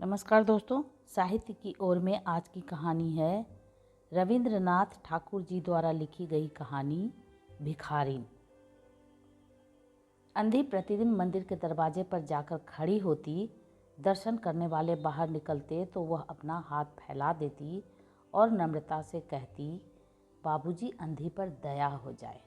नमस्कार दोस्तों, साहित्य की ओर में आज की कहानी है रविंद्रनाथ ठाकुर जी द्वारा लिखी गई कहानी भिखारिन। अंधी प्रतिदिन मंदिर के दरवाजे पर जाकर खड़ी होती। दर्शन करने वाले बाहर निकलते तो वह अपना हाथ फैला देती और नम्रता से कहती, बाबूजी अंधी पर दया हो जाए।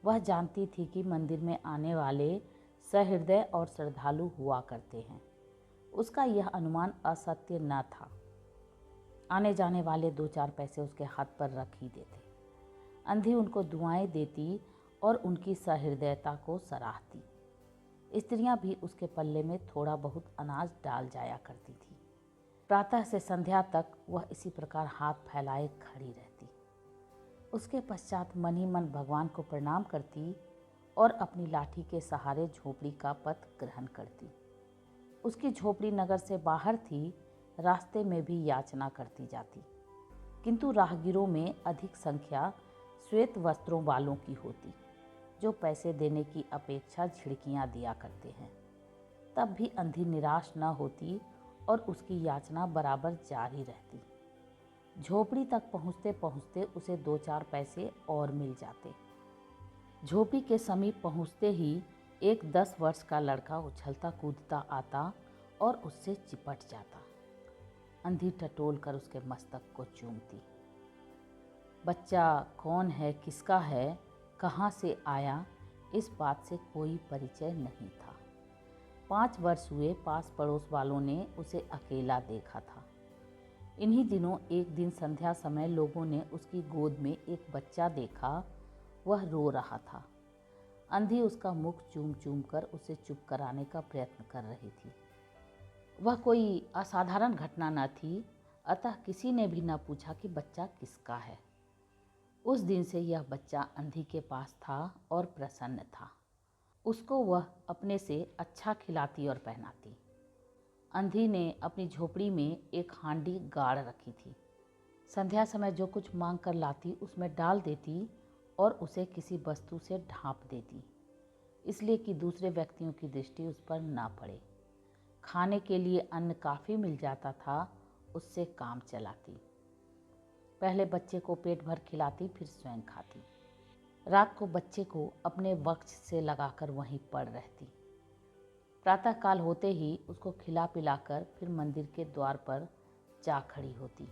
वह जानती थी कि मंदिर में आने वाले सहृदय और श्रद्धालु हुआ करते हैं। उसका यह अनुमान असत्य न था। आने जाने वाले 2-4 पैसे उसके हाथ पर रख ही देते। अंधी उनको दुआएं देती और उनकी सहृदयता को सराहती। स्त्रियां भी उसके पल्ले में थोड़ा बहुत अनाज डाल जाया करती थी। प्रातः से संध्या तक वह इसी प्रकार हाथ फैलाए खड़ी रहती। उसके पश्चात मन ही मन भगवान को प्रणाम करती और अपनी लाठी के सहारे झोपड़ी का पथ ग्रहण करती। उसकी झोपड़ी नगर से बाहर थी। रास्ते में भी याचना करती जाती, किंतु राहगीरों में अधिक संख्या श्वेत वस्त्रों वालों की होती, जो पैसे देने की अपेक्षा झिड़कियां दिया करते हैं। तब भी अंधी निराश न होती और उसकी याचना बराबर जारी रहती। झोपड़ी तक पहुँचते पहुँचते उसे 2-4 पैसे और मिल जाते। झोपड़ी के समीप पहुँचते ही एक 10 वर्ष का लड़का उछलता कूदता आता और उससे चिपट जाता। अंधी टटोल कर उसके मस्तक को चूमती। बच्चा कौन है, किसका है, कहाँ से आया, इस बात से कोई परिचय नहीं था। 5 वर्ष हुए पास पड़ोस वालों ने उसे अकेला देखा था। इन्हीं दिनों एक दिन संध्या समय लोगों ने उसकी गोद में एक बच्चा देखा। वह रो रहा था। अंधी उसका मुख चूम चूम कर उसे चुप कराने का प्रयत्न कर रही थी। वह कोई असाधारण घटना न थी, अतः किसी ने भी न पूछा कि बच्चा किसका है। उस दिन से यह बच्चा अंधी के पास था और प्रसन्न था। उसको वह अपने से अच्छा खिलाती और पहनाती। अंधी ने अपनी झोपड़ी में एक हांडी गाड़ रखी थी। संध्या समय जो कुछ मांग कर लाती उसमें डाल देती और उसे किसी वस्तु से ढांप देती, इसलिए कि दूसरे व्यक्तियों की दृष्टि उस पर ना पड़े। खाने के लिए अन्न काफ़ी मिल जाता था, उससे काम चलाती। पहले बच्चे को पेट भर खिलाती, फिर स्वयं खाती। रात को बच्चे को अपने वक्ष से लगाकर वहीं पड़ रहती। प्रातःकाल होते ही उसको खिला पिलाकर फिर मंदिर के द्वार पर जा खड़ी होती।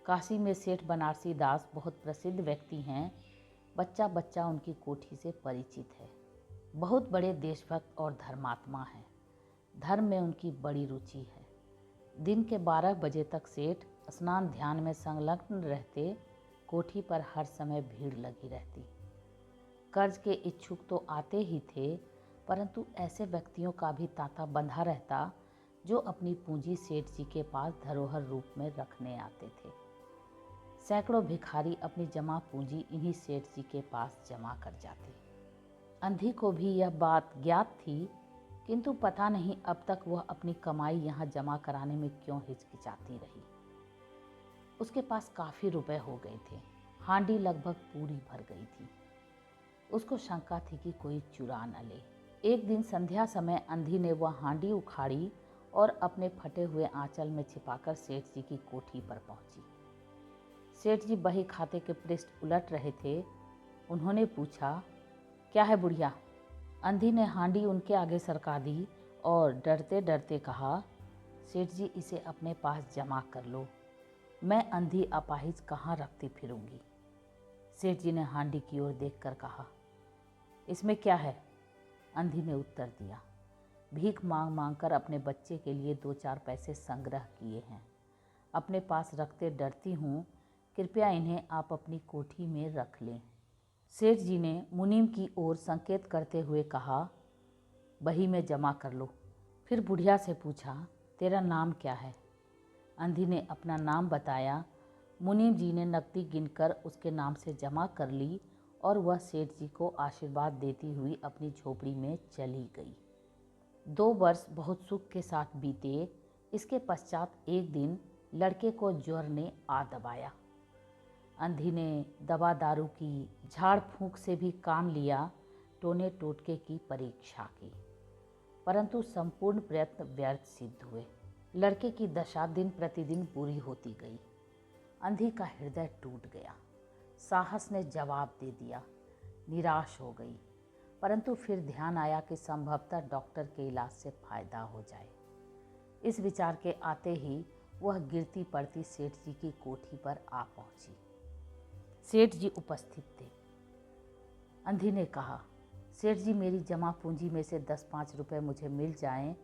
काशी में सेठ बनारसी दास बहुत प्रसिद्ध व्यक्ति हैं। बच्चा बच्चा उनकी कोठी से परिचित है। बहुत बड़े देशभक्त और धर्मात्मा हैं। धर्म में उनकी बड़ी रुचि है। दिन के 12 बजे तक सेठ स्नान ध्यान में संलग्न रहते। कोठी पर हर समय भीड़ लगी रहती। कर्ज के इच्छुक तो आते ही थे, परंतु ऐसे व्यक्तियों का भी तांता बंधा रहता जो अपनी पूंजी सेठ जी के पास धरोहर रूप में रखने आते थे। सैकड़ों भिखारी अपनी जमा पूंजी इन्हीं सेठ जी के पास जमा कर जाते। अंधी को भी यह बात ज्ञात थी, किंतु पता नहीं अब तक वह अपनी कमाई यहाँ जमा कराने में क्यों हिचकिचाती रही। उसके पास काफ़ी रुपए हो गए थे। हांडी लगभग पूरी भर गई थी। उसको शंका थी कि कोई चुरा न ले। एक दिन संध्या समय अंधी ने वह हांडी उखाड़ी और अपने फटे हुए आंचल में छिपाकर सेठ जी की कोठी पर पहुंची। सेठ जी बही खाते के पृष्ठ उलट रहे थे। उन्होंने पूछा, क्या है बुढ़िया? अंधी ने हांडी उनके आगे सरका दी और डरते डरते कहा, सेठ जी इसे अपने पास जमा कर लो, मैं अंधी अपाहिज कहाँ रखती फिरूंगी। सेठ जी ने हांडी की ओर देखकर कहा, इसमें क्या है? अंधी ने उत्तर दिया, भीख मांग मांग कर अपने बच्चे के लिए 2-4 पैसे संग्रह किए हैं, अपने पास रखते डरती हूँ, कृपया इन्हें आप अपनी कोठी में रख लें। सेठ जी ने मुनीम की ओर संकेत करते हुए कहा, बही में जमा कर लो। फिर बुढ़िया से पूछा, तेरा नाम क्या है? अंधी ने अपना नाम बताया। मुनीम जी ने नकदी गिनकर उसके नाम से जमा कर ली और वह सेठ जी को आशीर्वाद देती हुई अपनी झोपड़ी में चली गई। 2 वर्ष बहुत सुख के साथ बीते। इसके पश्चात एक दिन लड़के को ज्वर ने आ दबाया। अंधी ने दवा दारू की, झाड़ फूंक से भी काम लिया, टोने टोटके की परीक्षा की, परंतु संपूर्ण प्रयत्न व्यर्थ सिद्ध हुए। लड़के की दशा दिन प्रतिदिन बुरी होती गई। अंधी का हृदय टूट गया। साहस ने जवाब दे दिया, निराश हो गई। परंतु फिर ध्यान आया कि संभवतः डॉक्टर के इलाज से फायदा हो जाए। इस विचार के आते ही वह गिरती पड़ती सेठ जी की कोठी पर आ पहुंची। सेठ जी उपस्थित थे। अंधी ने कहा, सेठ जी, मेरी जमा पूंजी में से 10-5 रुपए मुझे मिल जाएं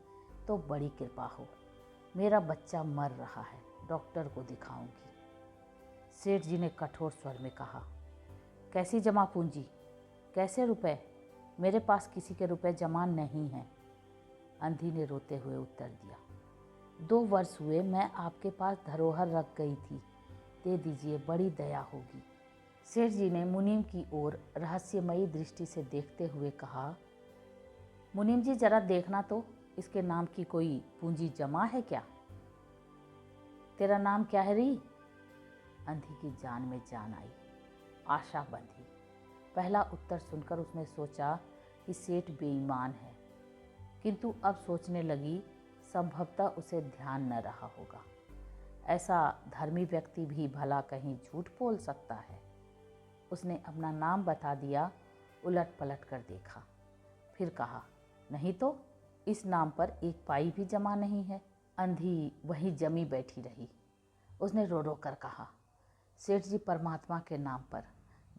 तो बड़ी कृपा हो। मेरा बच्चा मर रहा है, डॉक्टर को दिखाऊंगी। सेठ जी ने कठोर स्वर में कहा, कैसी जमा पूंजी, कैसे रुपए? मेरे पास किसी के रुपए जमा नहीं हैं। अंधी ने रोते हुए उत्तर दिया, 2 वर्ष हुए मैं आपके पास धरोहर रख गई थी, दे दीजिए, बड़ी दया होगी। सेठ जी ने मुनीम की ओर रहस्यमयी दृष्टि से देखते हुए कहा, मुनीम जी जरा देखना तो, इसके नाम की कोई पूंजी जमा है क्या? तेरा नाम क्या है री? अंधी की जान में जान आई। आशा बंधी। पहला उत्तर सुनकर उसने सोचा कि सेठ बेईमान है, किंतु अब सोचने लगी संभवतः उसे ध्यान न रहा होगा। ऐसा धर्मी व्यक्ति भी भला कहीं झूठ बोल सकता है। उसने अपना नाम बता दिया। उलट पलट कर देखा, फिर कहा, नहीं तो इस नाम पर 1 पाई भी जमा नहीं है। अंधी वहीं जमी बैठी रही। उसने रो रो कर कहा, सेठ जी, परमात्मा के नाम पर,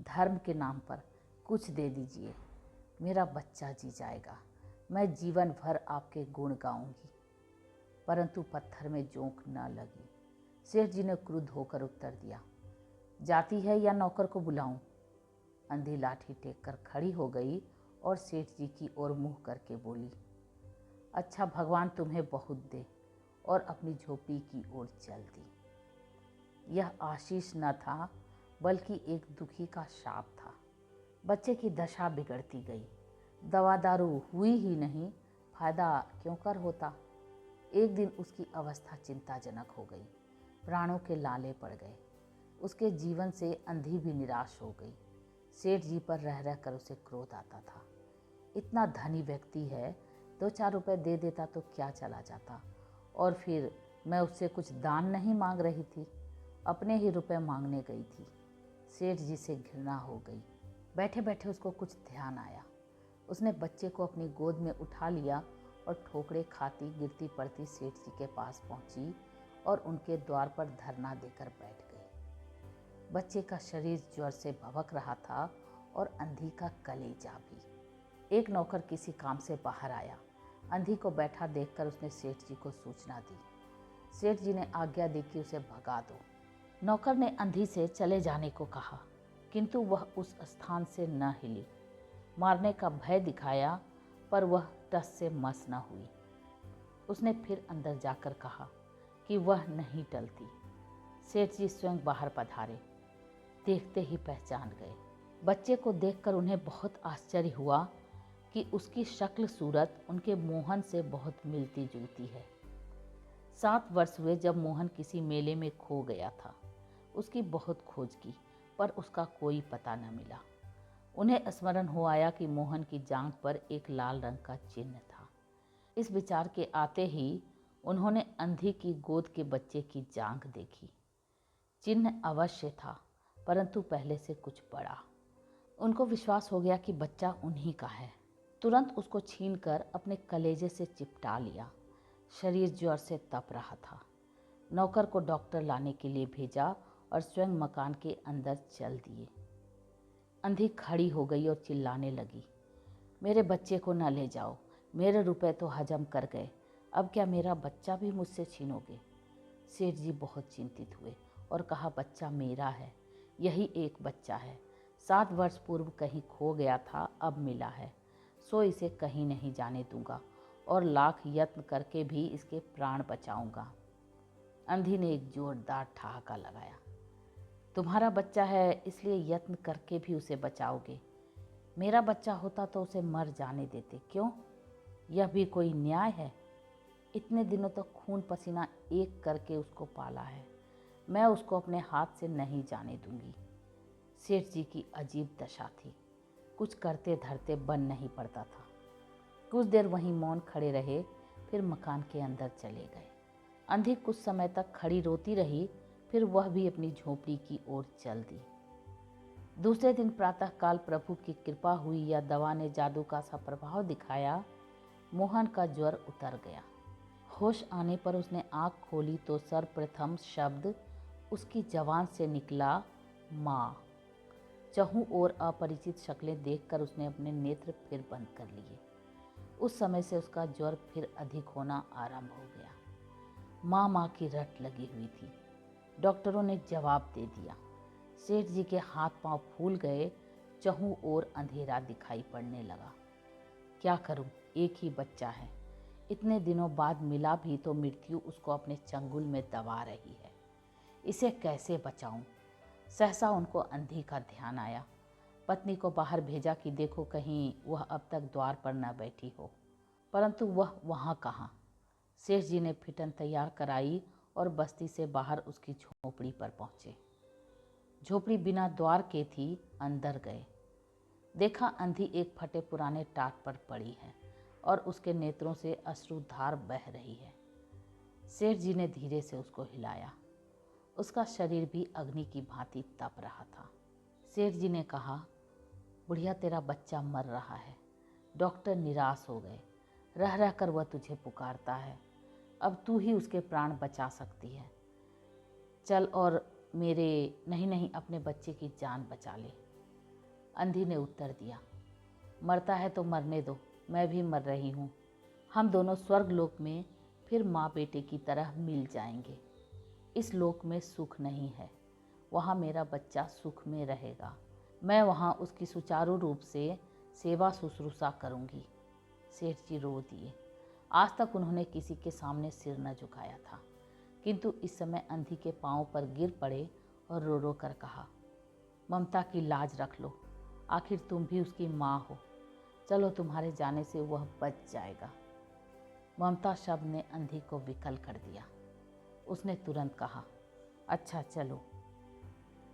धर्म के नाम पर कुछ दे दीजिए, मेरा बच्चा जी जाएगा, मैं जीवन भर आपके गुण गाऊंगी। परंतु पत्थर में जोंक न लगी। सेठ जी ने क्रुद्ध होकर उत्तर दिया, जाती है या नौकर को बुलाऊं? अंधी लाठी टेक कर खड़ी हो गई और सेठ जी की ओर मुंह करके बोली, अच्छा भगवान तुम्हें बहुत दे, और अपनी झोपड़ी की ओर चल दी। यह आशीष न था बल्कि एक दुखी का शाप था। बच्चे की दशा बिगड़ती गई। दवा दारू हुई ही नहीं, फायदा क्यों कर होता। एक दिन उसकी अवस्था चिंताजनक हो गई। प्राणों के लाले पड़ गए। उसके जीवन से अंधी भी निराश हो गई। सेठ जी पर रह रह कर उसे क्रोध आता था। इतना धनी व्यक्ति है, 2-4 रुपए दे देता तो क्या चला जाता, और फिर मैं उससे कुछ दान नहीं मांग रही थी, अपने ही रुपए मांगने गई थी। सेठ जी से घृणा हो गई। बैठे बैठे उसको कुछ ध्यान आया। उसने बच्चे को अपनी गोद में उठा लिया और ठोकरे खाती गिरती पड़ती सेठ जी के पास पहुंची और उनके द्वार पर धरना देकर बैठ गई। बच्चे का शरीर ज्वर से भभक रहा था और अंधी का कलेजा भी। एक नौकर किसी काम से बाहर आया। अंधी को बैठा देखकर उसने सेठ जी को सूचना दी। सेठ जी ने आज्ञा दी कि उसे भगा दो। नौकर ने अंधी से चले जाने को कहा, किंतु वह उस स्थान से न हिली। मारने का भय दिखाया, पर वह टस से मस न हुई। उसने फिर अंदर जाकर कहा कि वह नहीं टलती। सेठ जी स्वयं बाहर पधारे। देखते ही पहचान गए। बच्चे को देखकर उन्हें बहुत आश्चर्य हुआ कि उसकी शक्ल सूरत उनके मोहन से बहुत मिलती जुलती है। 7 वर्ष हुए जब मोहन किसी मेले में खो गया था। उसकी बहुत खोज की, पर उसका कोई पता न मिला। उन्हें स्मरण हो आया कि मोहन की जांघ पर एक लाल रंग का चिन्ह था। इस विचार के आते ही उन्होंने अंधी की गोद के बच्चे की जांघ देखी। चिन्ह अवश्य था, परंतु पहले से कुछ बड़ा। उनको विश्वास हो गया कि बच्चा उन्हीं का है। तुरंत उसको छीनकर अपने कलेजे से चिपटा लिया। शरीर ज्वर से तप रहा था। नौकर को डॉक्टर लाने के लिए भेजा और स्वयं मकान के अंदर चल दिए। अंधी खड़ी हो गई और चिल्लाने लगी, मेरे बच्चे को न ले जाओ, मेरे रुपए तो हजम कर गए, अब क्या मेरा बच्चा भी मुझसे छीनोगे? सेठ जी बहुत चिंतित हुए और कहा, बच्चा मेरा है, यही एक बच्चा है। 7 वर्ष पूर्व कहीं खो गया था, अब मिला है, सो इसे कहीं नहीं जाने दूंगा और लाख यत्न करके भी इसके प्राण बचाऊंगा। अंधी ने एक जोरदार ठहाका लगाया। तुम्हारा बच्चा है इसलिए यत्न करके भी उसे बचाओगे? मेरा बच्चा होता तो उसे मर जाने देते, क्यों? यह भी कोई न्याय है? इतने दिनों तक खून पसीना एक करके उसको पाला है, मैं उसको अपने हाथ से नहीं जाने दूंगी। सेठ जी की अजीब दशा थी, कुछ करते धरते बन नहीं पड़ता था। कुछ देर वहीं मौन खड़े रहे, फिर मकान के अंदर चले गए। अंधी कुछ समय तक खड़ी रोती रही, फिर वह भी अपनी झोपड़ी की ओर चल दी। दूसरे दिन प्रातःकाल प्रभु की कृपा हुई या दवा ने जादू का सा प्रभाव दिखाया, मोहन का ज्वर उतर गया। होश आने पर उसने आंख खोली तो सर्वप्रथम शब्द उसकी जबान से निकला, माँ। चहु और अपरिचित शक्लें देखकर उसने अपने नेत्र फिर बंद कर लिए। उस समय से उसका ज्वर फिर अधिक होना आरंभ हो गया। माँ माँ की रट लगी हुई थी। डॉक्टरों ने जवाब दे दिया। सेठ जी के हाथ पांव फूल गए। चहु और अंधेरा दिखाई पड़ने लगा। क्या करूं, एक ही बच्चा है, इतने दिनों बाद मिला भी तो मृत्यु उसको अपने चंगुल में दबा रही है। इसे कैसे बचाऊं? सहसा उनको अंधी का ध्यान आया। पत्नी को बाहर भेजा कि देखो कहीं वह अब तक द्वार पर न बैठी हो, परंतु वह वहाँ कहाँ। सेठ जी ने फिटन तैयार कराई और बस्ती से बाहर उसकी झोपड़ी पर पहुँचे। झोपड़ी बिना द्वार के थी। अंदर गए, देखा अंधी एक फटे पुराने टाट पर पड़ी है और उसके नेत्रों से अश्रुधार बह रही है। सेठ जी ने धीरे से उसको हिलाया। उसका शरीर भी अग्नि की भांति तप रहा था। सेठ जी ने कहा, बुढ़िया तेरा बच्चा मर रहा है। डॉक्टर निराश हो गए। रह रह कर वह तुझे पुकारता है। अब तू ही उसके प्राण बचा सकती है। चल और मेरे नहीं अपने बच्चे की जान बचा ले। अंधी ने उत्तर दिया, मरता है तो मरने दो, मैं भी मर रही हूँ। हम दोनों स्वर्गलोक में फिर माँ बेटे की तरह मिल जाएंगे। इस लोक में सुख नहीं है, वहाँ मेरा बच्चा सुख में रहेगा। मैं वहाँ उसकी सुचारू रूप से सेवा शुश्रूषा करूँगी। सेठ जी रो दिए। आज तक उन्होंने किसी के सामने सिर न झुकाया था, किंतु इस समय अंधी के पांव पर गिर पड़े और रो रो कर कहा, ममता की लाज रख लो, आखिर तुम भी उसकी माँ हो। चलो तुम्हारे जाने से वह बच जाएगा। ममता शब्द ने अंधी को विकल कर दिया। उसने तुरंत कहा, अच्छा चलो।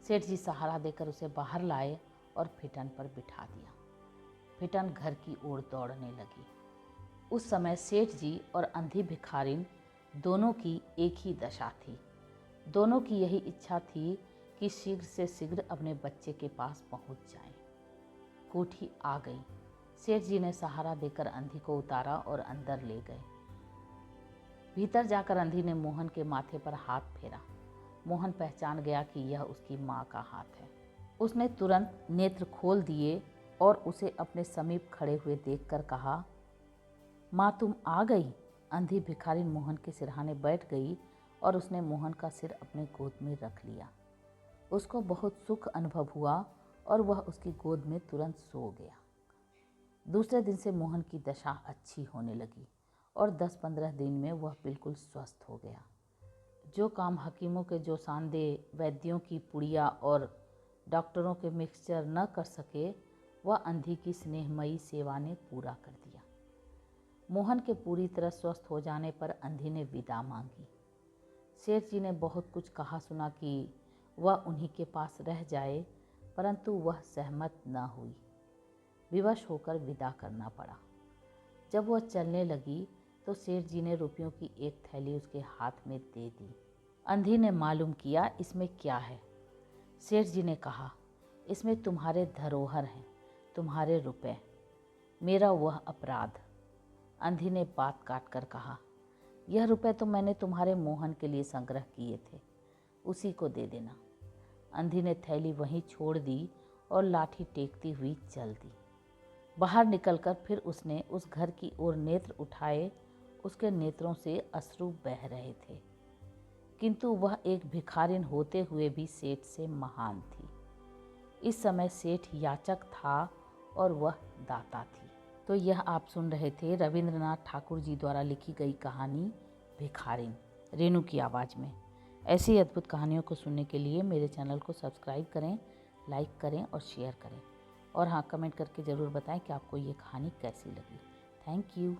सेठ जी सहारा देकर उसे बाहर लाए और फिटन पर बिठा दिया। फिटन घर की ओर दौड़ने लगी। उस समय सेठ जी और अंधी भिखारिन दोनों की एक ही दशा थी। दोनों की यही इच्छा थी कि शीघ्र से शीघ्र अपने बच्चे के पास पहुंच जाएं। कोठी आ गई। सेठ जी ने सहारा देकर अंधी को उतारा और अंदर ले गए। भीतर जाकर अंधी ने मोहन के माथे पर हाथ फेरा। मोहन पहचान गया कि यह उसकी माँ का हाथ है। उसने तुरंत नेत्र खोल दिए और उसे अपने समीप खड़े हुए देखकर कहा, माँ तुम आ गई। अंधी भिखारिन मोहन के सिरहाने बैठ गई और उसने मोहन का सिर अपने गोद में रख लिया। उसको बहुत सुख अनुभव हुआ और वह उसकी गोद में तुरंत सो गया। दूसरे दिन से मोहन की दशा अच्छी होने लगी और 10-15 दिन में वह बिल्कुल स्वस्थ हो गया। जो काम हकीमों के जो सांदे, वैद्यों की पुड़िया और डॉक्टरों के मिक्सचर न कर सके, वह अंधी की स्नेहमयी सेवा ने पूरा कर दिया। मोहन के पूरी तरह स्वस्थ हो जाने पर अंधी ने विदा मांगी। सेठ जी ने बहुत कुछ कहा सुना कि वह उन्हीं के पास रह जाए, परंतु वह सहमत न हुई। विवश होकर विदा करना पड़ा। जब वह चलने लगी तो सेठ जी ने रुपयों की एक थैली उसके हाथ में दे दी। अंधी ने मालूम किया इसमें क्या है। सेठ जी ने कहा, इसमें तुम्हारे धरोहर हैं, तुम्हारे रुपए, मेरा वह अपराध। अंधी ने बात काट कर कहा, यह रुपए तो मैंने तुम्हारे मोहन के लिए संग्रह किए थे, उसी को दे देना। अंधी ने थैली वहीं छोड़ दी और लाठी टेकती हुई चल दी। बाहर निकलकर फिर उसने उस घर की ओर नेत्र उठाए। उसके नेत्रों से अश्रु बह रहे थे, किंतु वह एक भिखारिन होते हुए भी सेठ से महान थी। इस समय सेठ याचक था और वह दाता थी। तो यह आप सुन रहे थे रविंद्रनाथ ठाकुर जी द्वारा लिखी गई कहानी भिखारिन, रेणु की आवाज़ में। ऐसी अद्भुत कहानियों को सुनने के लिए मेरे चैनल को सब्सक्राइब करें, लाइक करें और शेयर करें। और हाँ, कमेंट करके ज़रूर बताएं कि आपको ये कहानी कैसी लगी। Thank you.